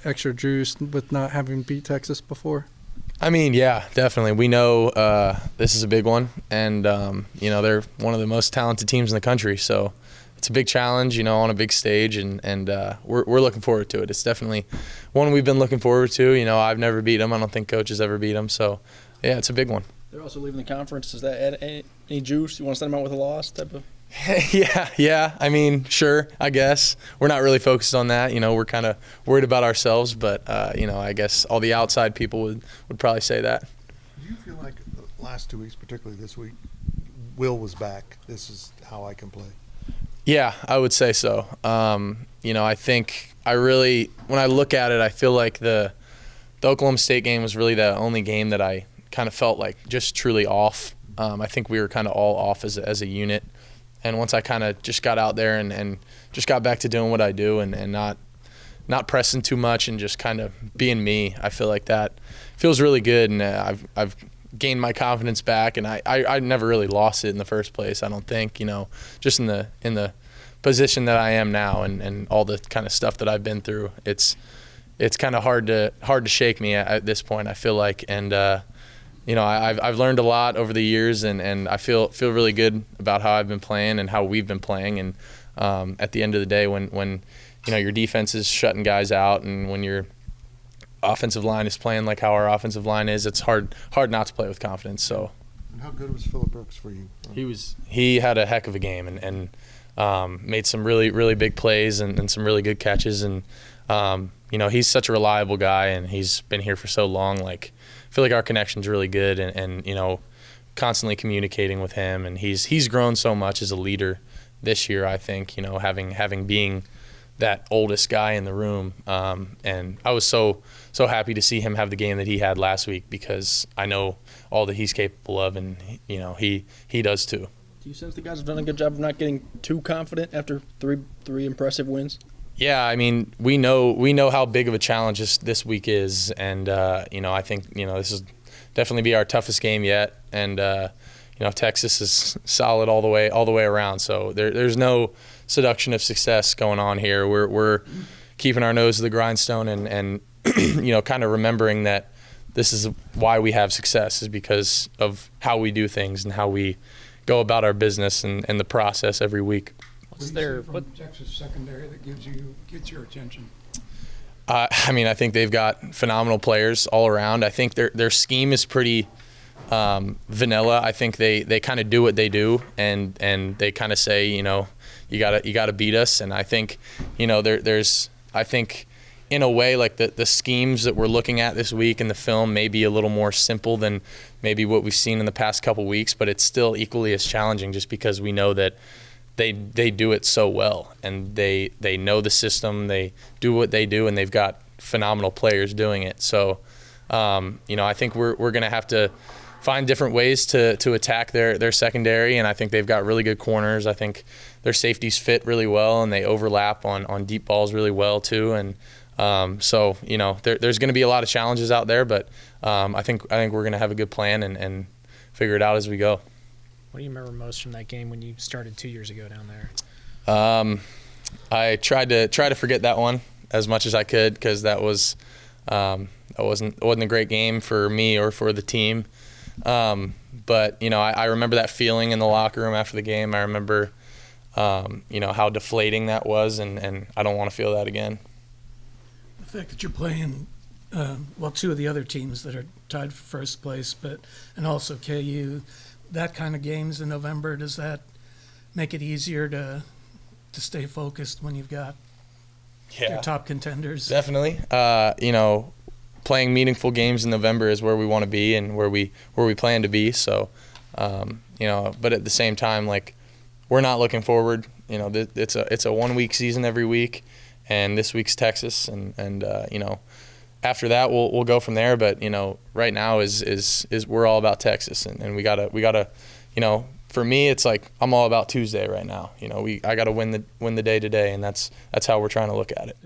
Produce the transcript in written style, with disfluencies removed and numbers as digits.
extra juice with not having beat Texas before? I mean, yeah, definitely. We know this is a big one, and they're one of the most talented teams in the country. So it's a big challenge, on a big stage, and we're looking forward to it. It's definitely one we've been looking forward to. I've never beat them. I don't think Coach has ever beat them. So yeah, it's a big one. They're also leaving the conference. Does that add any juice? You want to send them out with a loss type of? Yeah. I mean, sure, I guess. We're not really focused on that. We're kind of worried about ourselves, but, I guess all the outside people would probably say that. Do you feel like the last 2 weeks, particularly this week, Will was back? This is how I can play. Yeah, I would say so. I think when I look at it, I feel like the Oklahoma State game was really the only game that I kind of felt like just truly off. I think we were kind of all off as a unit. And once I kind of just got out there and just got back to doing what I do and not pressing too much and just kind of being me, I feel like that feels really good. And I've gained my confidence back, and I never really lost it in the first place. I don't think, just in the position that I am now and all the kind of stuff that I've been through, it's kind of hard to shake me at this point, I feel like. And I've learned a lot over the years, and I feel really good about how I've been playing and how we've been playing. And at the end of the day, when your defense is shutting guys out, and when your offensive line is playing like how our offensive line is, it's hard not to play with confidence. So. And how good was Phillip Brooks for you? He had a heck of a game and made some really, really big plays and some really good catches. And he's such a reliable guy, and he's been here for so long. Like, I feel like our connection's really good, and constantly communicating with him, and he's grown so much as a leader this year. I think having being that oldest guy in the room, and I was so happy to see him have the game that he had last week, because I know all that he's capable of, and he does too. Do you sense the guys have done a good job of not getting too confident after three impressive wins? Yeah, I mean, we know how big of a challenge this week is, and I think this is definitely be our toughest game yet, and Texas is solid all the way around. So there's no seduction of success going on here. We're keeping our nose to the grindstone, and kind of remembering that this is why we have success, is because of how we do things and how we go about our business and the process every week. What's there from Texas secondary that gets your attention? I think they've got phenomenal players all around. I think their scheme is pretty vanilla. I think they kind of do what they do, and they kind of say, you gotta beat us. And I think I think in a way, like the schemes that we're looking at this week in the film may be a little more simple than maybe what we've seen in the past couple weeks, but it's still equally as challenging, just because we know that they do it so well, and they know the system, they do what they do, and they've got phenomenal players doing it. So I think we're going to have to find different ways to attack their secondary, and I think they've got really good corners. I think their safeties fit really well, and they overlap on deep balls really well too. And there's going to be a lot of challenges out there, but I think we're going to have a good plan and figure it out as we go. What do you remember most from that game when you started 2 years ago down there? I tried to forget that one as much as I could, because that wasn't a great game for me or for the team. But I remember that feeling in the locker room after the game. I remember how deflating that was, and I don't want to feel that again. The fact that you're playing two of the other teams that are tied for first place, and also KU. That kind of games in November, does that make it easier to stay focused when you've got your top contenders? Definitely. Playing meaningful games in November is where we want to be and where we plan to be. So, but at the same time, like, we're not looking forward. It's a 1 week season every week, and this week's Texas, and after that, we'll go from there. But right now is we're all about Texas, and we gotta for me, it's like I'm all about Tuesday right now. I gotta win the day today, and that's how we're trying to look at it.